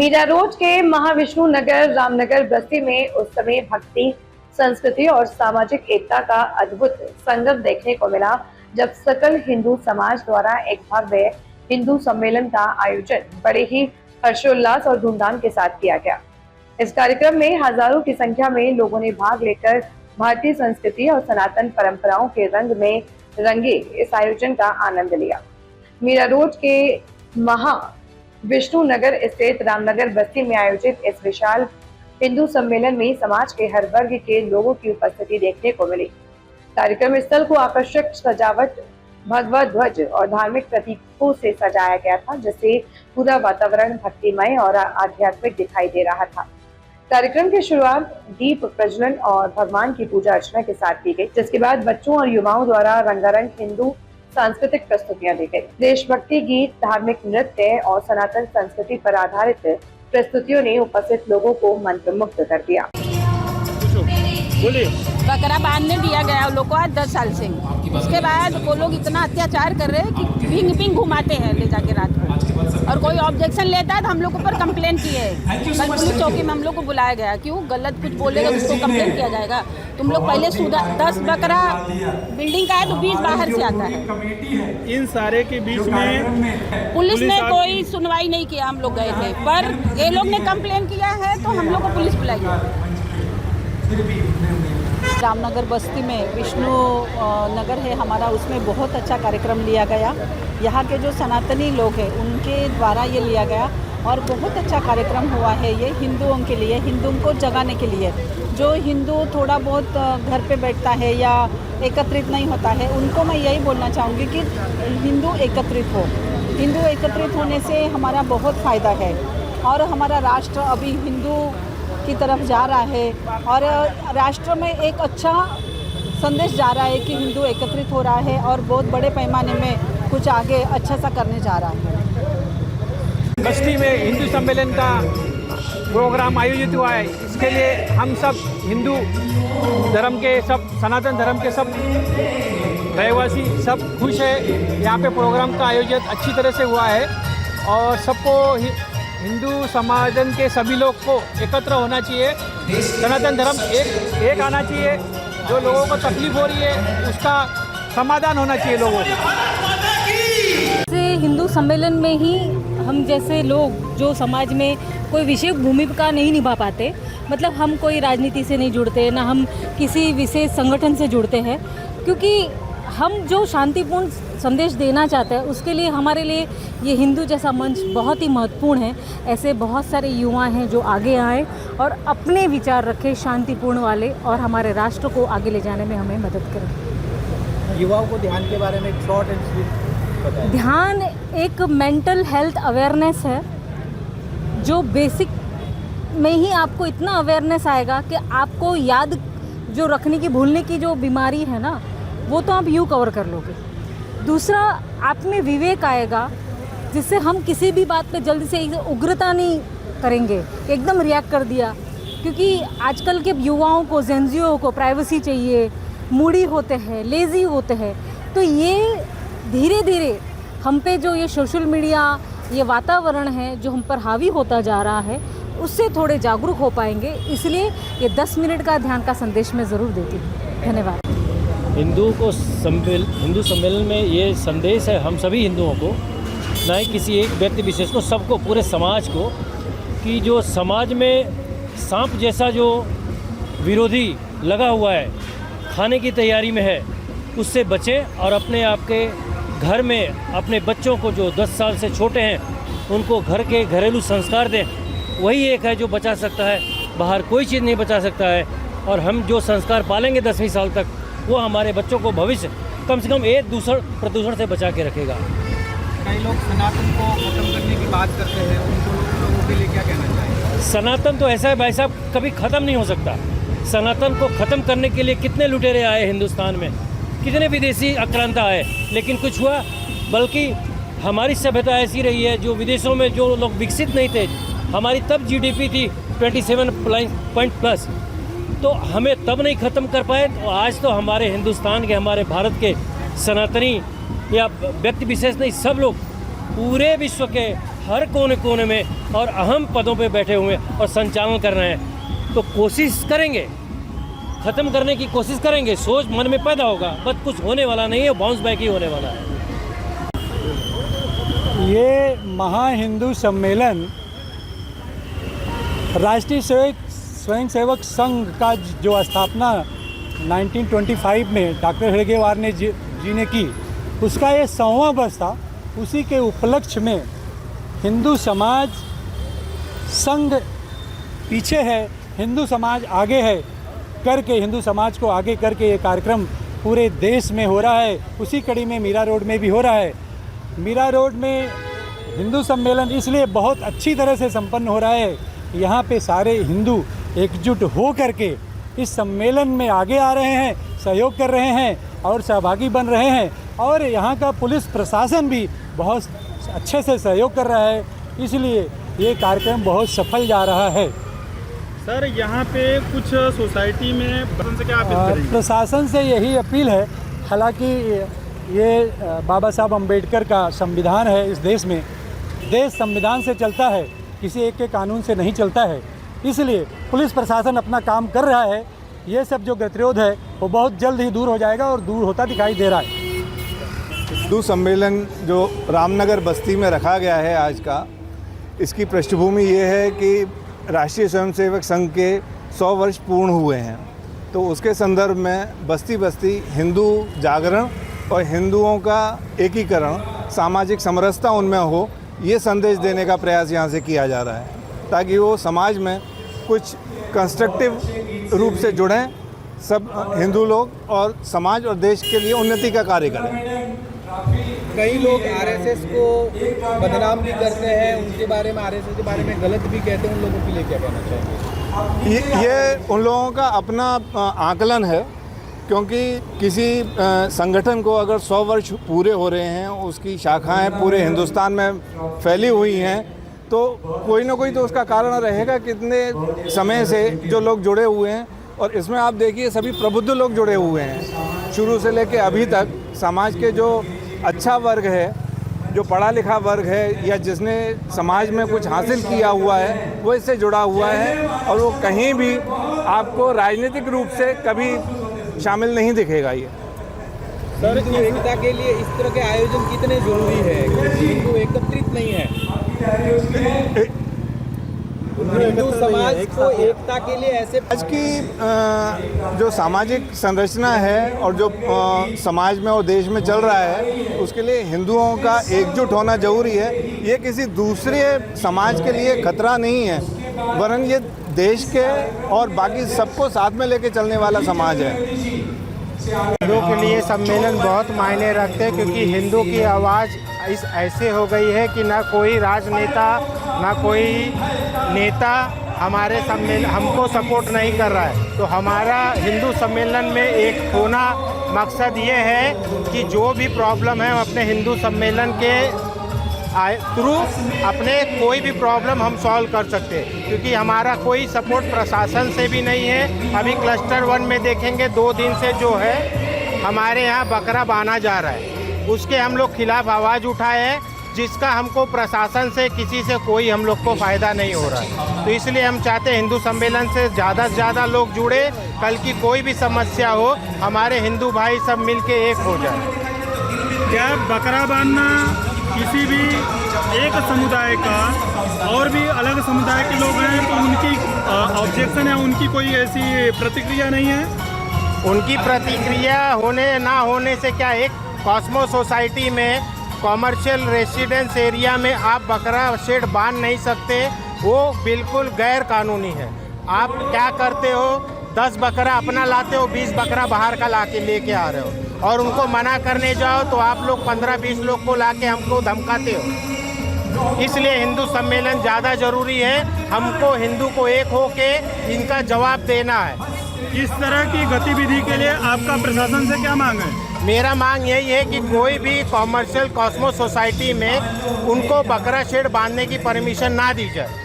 Meera road के महाविष्णु नगर रामनगर बस्ती में उस समय भक्ति, संस्कृति और सामाजिक एकता का अद्भुत संगम देखने को मिला जब सकल हिंदू समाज द्वारा एक भव्य हिंदू सम्मेलन का आयोजन बड़े ही हर्षोल्लास और धूमधाम के साथ किया गया। इस कार्यक्रम में हजारों की संख्या में लोगों ने भाग लेकर भारतीय संस्कृति और सनातन परंपराओं के रंग में रंगे इस आयोजन का आनंद लिया। मीरा रोड के विष्णु नगर स्थित रामनगर बस्ती में आयोजित इस विशाल हिंदू सम्मेलन में समाज के हर वर्ग के लोगों की उपस्थिति देखने को मिली। कार्यक्रम स्थल को आकर्षक सजावट, भगवा ध्वज और धार्मिक प्रतीकों से सजाया गया था, जिससे पूरा वातावरण भक्तिमय और आध्यात्मिक दिखाई दे रहा था। कार्यक्रम की शुरुआत दीप प्रज्वलन और भगवान की पूजा अर्चना के साथ की गई, जिसके बाद बच्चों और युवाओं द्वारा रंगारंग हिंदू सांस्कृतिक प्रस्तुतियां दी गई। देशभक्ति गीत, धार्मिक नृत्य और सनातन संस्कृति पर आधारित प्रस्तुतियों ने उपस्थित लोगों को मंत्रमुग्ध कर दिया। बकरा बांधने दिया गया लोग को आज 10 साल से। उसके बाद वो लोग इतना अत्याचार कर रहे हैं कि पिंग पिंग घुमाते हैं ले जाके रात को, और कोई ऑब्जेक्शन लेता है तो हम लोग ऊपर कंप्लेंट किए है। कल पुलिस चौकी में हम लोग को बुलाया गया, क्यों गलत कुछ बोलेगा तो उसको कंप्लेंट किया जाएगा। तुम लोग पहले 10 बकरा बिल्डिंग का है तो 20 बाहर से आता है। इन सारे के बीच में पुलिस ने कोई सुनवाई नहीं किया। हम लोग गए थे पर ये लोग ने कंप्लेंट किया है तो हम लोग को पुलिस बुलाई। रामनगर बस्ती में विष्णु नगर है हमारा, उसमें बहुत अच्छा कार्यक्रम लिया गया। यहाँ के जो सनातनी लोग हैं उनके द्वारा ये लिया गया और बहुत अच्छा कार्यक्रम हुआ है। ये हिंदुओं के लिए, हिंदुओं को जगाने के लिए। जो हिंदू थोड़ा बहुत घर पे बैठता है या एकत्रित नहीं होता है, उनको मैं यही बोलना चाहूँगी कि हिंदू एकत्रित हो। हिंदू एकत्रित होने से हमारा बहुत फ़ायदा है और हमारा राष्ट्र अभी हिंदू की तरफ जा रहा है और राष्ट्र में एक अच्छा संदेश जा रहा है कि हिंदू एकत्रित हो रहा है और बहुत बड़े पैमाने में कुछ आगे अच्छा सा करने जा रहा है। बस्ती में हिंदू सम्मेलन का प्रोग्राम आयोजित हुआ है। इसके लिए हम सब हिंदू धर्म के, सब सनातन धर्म के सब रहवासी सब खुश है। यहाँ पे प्रोग्राम का आयोजन अच्छी तरह से हुआ है और सबको हिंदू समाजन के सभी लोग को एकत्र होना चाहिए। सनातन धर्म एक आना चाहिए। जो लोगों को तकलीफ हो रही है उसका समाधान होना चाहिए लोगों को। हिंदू सम्मेलन में ही हम जैसे लोग जो समाज में कोई विशेष भूमिका नहीं निभा पाते, मतलब हम कोई राजनीति से नहीं जुड़ते, ना हम किसी विशेष संगठन से जुड़ते हैं, क्योंकि हम जो शांतिपूर्ण संदेश देना चाहते हैं उसके लिए हमारे लिए ये हिंदू जैसा मंच बहुत ही महत्वपूर्ण है। ऐसे बहुत सारे युवा हैं जो आगे आए और अपने विचार रखें शांतिपूर्ण वाले और हमारे राष्ट्र को आगे ले जाने में हमें मदद करें। युवाओं को ध्यान के बारे में शॉर्ट एंड स्वीट बताएं। ध्यान एक मेंटल हेल्थ अवेयरनेस है जो बेसिक में ही आपको इतना अवेयरनेस आएगा कि आपको याद जो रखने की, भूलने की जो बीमारी है ना, वो तो आप यूँ कवर कर लोगे। दूसरा, आप में विवेक आएगा जिससे हम किसी भी बात पे जल्दी से उग्रता नहीं करेंगे, एकदम रिएक्ट कर दिया। क्योंकि आजकल के युवाओं को, जेनजियों को प्राइवेसी चाहिए, मूडी होते हैं, लेज़ी होते हैं। तो ये धीरे धीरे हम पे जो ये सोशल मीडिया, ये वातावरण है जो हम पर हावी होता जा रहा है, उससे थोड़े जागरूक हो पाएंगे। इसलिए ये 10 मिनट का ध्यान का संदेश मैं ज़रूर देती हूँ। धन्यवाद। हिंदू सम्मेलन में ये संदेश है हम सभी हिंदुओं को, ना ही किसी एक व्यक्ति विशेष को, सबको, पूरे समाज को, कि जो समाज में सांप जैसा जो विरोधी लगा हुआ है, खाने की तैयारी में है, उससे बचें और अपने आप के घर में अपने बच्चों को जो 10 साल से छोटे हैं उनको घर के घरेलू संस्कार दें। वही एक है जो बचा सकता है, बाहर कोई चीज़ नहीं बचा सकता है। और हम जो संस्कार पालेंगे 10वीं साल तक, वो हमारे बच्चों को भविष्य कम से कम एक दूसरे प्रदूषण से बचा के रखेगा। कई लोग सनातन को खत्म करने की बात करते हैं, उनको लोगों के लिए क्या कहना चाहिए? सनातन तो ऐसा है भाई साहब, कभी ख़त्म नहीं हो सकता। सनातन को ख़त्म करने के लिए कितने लुटेरे आए हिंदुस्तान में, कितने विदेशी आक्रांता आए, लेकिन कुछ हुआ। बल्कि हमारी सभ्यता ऐसी रही है, जो विदेशों में जो लोग विकसित नहीं थे, हमारी तब जीडीपी थी 27 +, तो हमें तब नहीं ख़त्म कर पाए। तो आज तो हमारे हिंदुस्तान के, हमारे भारत के सनातनी या व्यक्ति विशेष नहीं, सब लोग पूरे विश्व के हर कोने कोने में और अहम पदों पे बैठे हुए हैं और संचालन कर रहे हैं। तो कोशिश करेंगे, ख़त्म करने की कोशिश करेंगे, सोच मन में पैदा होगा, बस कुछ होने वाला नहीं है, बाउंस बैक ही होने वाला है। ये महा हिंदू सम्मेलन राष्ट्रीय स्वयंसेवक संघ का जो स्थापना 1925 में डॉक्टर हेडगेवार ने जी ने की, उसका ये 100वां वर्ष था। उसी के उपलक्ष्य में हिंदू समाज संघ पीछे है, हिंदू समाज आगे है करके, हिंदू समाज को आगे करके ये कार्यक्रम पूरे देश में हो रहा है। उसी कड़ी में मीरा रोड में भी हो रहा है। मीरा रोड में हिंदू सम्मेलन इसलिए बहुत अच्छी तरह से संपन्न हो रहा है, यहाँ पे सारे हिंदू एकजुट हो करके इस सम्मेलन में आगे आ रहे हैं, सहयोग कर रहे हैं और सहभागी बन रहे हैं। और यहाँ का पुलिस प्रशासन भी बहुत अच्छे से सहयोग कर रहा है, इसलिए ये कार्यक्रम बहुत सफल जा रहा है। सर, यहाँ पे कुछ सोसाइटी में प्रशासन से क्या अपील करेंगे? प्रशासन से यही अपील है, हालांकि ये बाबा साहब अम्बेडकर का संविधान है। इस देश में देश संविधान से चलता है, किसी एक के कानून से नहीं चलता है, इसलिए पुलिस प्रशासन अपना काम कर रहा है। ये सब जो गतिरोध है वो बहुत जल्द ही दूर हो जाएगा और दूर होता दिखाई दे रहा है। हिंदू सम्मेलन जो रामनगर बस्ती में रखा गया है आज का, इसकी पृष्ठभूमि ये है कि राष्ट्रीय स्वयंसेवक संघ के 100 वर्ष पूर्ण हुए हैं। तो उसके संदर्भ में बस्ती बस्ती हिंदू जागरण और हिंदुओं का एकीकरण, सामाजिक समरसता उनमें हो, ये संदेश देने का प्रयास यहाँ से किया जा रहा है, ताकि वो समाज में कुछ कंस्ट्रक्टिव रूप से जुड़ें, सब हिंदू लोग, और समाज और देश के लिए उन्नति का कार्य करें। कई लोग आरएसएस को बदनाम भी करते हैं, उनके बारे में, आरएसएस के बारे में गलत भी कहते हैं। उन लोगों के लिए क्या कहना चाहिए? ये उन लोगों का अपना आकलन है, क्योंकि किसी संगठन को अगर 100 वर्ष पूरे हो रहे हैं, उसकी शाखाएं पूरे हिंदुस्तान में फैली हुई हैं, तो कोई ना कोई तो उसका कारण रहेगा। कितने समय से जो लोग जुड़े हुए हैं, और इसमें आप देखिए सभी प्रबुद्ध लोग जुड़े हुए हैं। शुरू से लेकर अभी तक समाज के जो अच्छा वर्ग है, जो पढ़ा लिखा वर्ग है, या जिसने समाज में कुछ हासिल किया हुआ है, वो इससे जुड़ा हुआ है, और वो कहीं भी आपको राजनीतिक रूप से कभी शामिल नहीं दिखेगा। ये सर, एकता के लिए इस तरह के आयोजन कितने जरूरी है? हिंदू एकत्रित नहीं है, हिंदू समाज को एकता के लिए ऐसे आज की जो सामाजिक संरचना है और जो समाज में और देश में चल रहा है, उसके लिए हिंदुओं का एकजुट होना जरूरी है। ये किसी दूसरे समाज के लिए खतरा नहीं है, वरन ये देश के और बाकी सबको साथ में लेके चलने वाला समाज है। हिंदुओं के लिए सम्मेलन बहुत मायने रखते हैं, क्योंकि हिंदू की आवाज़ इस ऐसे हो गई है कि ना कोई राजनेता, ना कोई नेता हमारे सम्मेलन हमको सपोर्ट नहीं कर रहा है। तो हमारा हिंदू सम्मेलन में एक होना मकसद ये है कि जो भी प्रॉब्लम है, हम अपने हिंदू सम्मेलन के थ्रू अपने कोई भी प्रॉब्लम हम सॉल्व कर सकते हैं, क्योंकि हमारा कोई सपोर्ट प्रशासन से भी नहीं है। अभी क्लस्टर 1 में देखेंगे 2 दिन से जो है हमारे यहाँ बकरा बांधा जा रहा है, उसके हम लोग खिलाफ आवाज़ उठाए हैं, जिसका हमको प्रशासन से किसी से कोई हम लोग को फ़ायदा नहीं हो रहा है। तो इसलिए हम चाहते हैं हिंदू सम्मेलन से ज़्यादा लोग जुड़े, कल की कोई भी समस्या हो, हमारे हिंदू भाई सब मिलके एक हो जाए। क्या बकरा बांधना किसी भी एक समुदाय का और भी अलग समुदाय के लोग हैं तो उनकी ऑब्जेक्शन है, उनकी कोई ऐसी प्रतिक्रिया नहीं है? उनकी प्रतिक्रिया होने ना होने से क्या, एक कॉस्मो सोसाइटी में कॉमर्शियल रेसिडेंस एरिया में आप बकरा शेड बांध नहीं सकते, वो बिल्कुल गैर कानूनी है। आप क्या करते हो, 10 बकरा अपना लाते हो, 20 बकरा बाहर का ला के लेके आ रहे हो, और उनको मना करने जाओ तो आप लोग 15-20 लोग को लाके हमको धमकाते हो। इसलिए हिंदू सम्मेलन ज़्यादा ज़रूरी है, हमको हिंदू को एक होके इनका जवाब देना है। इस तरह की गतिविधि के लिए आपका प्रशासन से क्या मांग है? मेरा मांग यही है कि कोई भी कॉमर्शियल कॉस्मो सोसाइटी में उनको बकरा शेड बांधने की परमिशन ना दी जाए।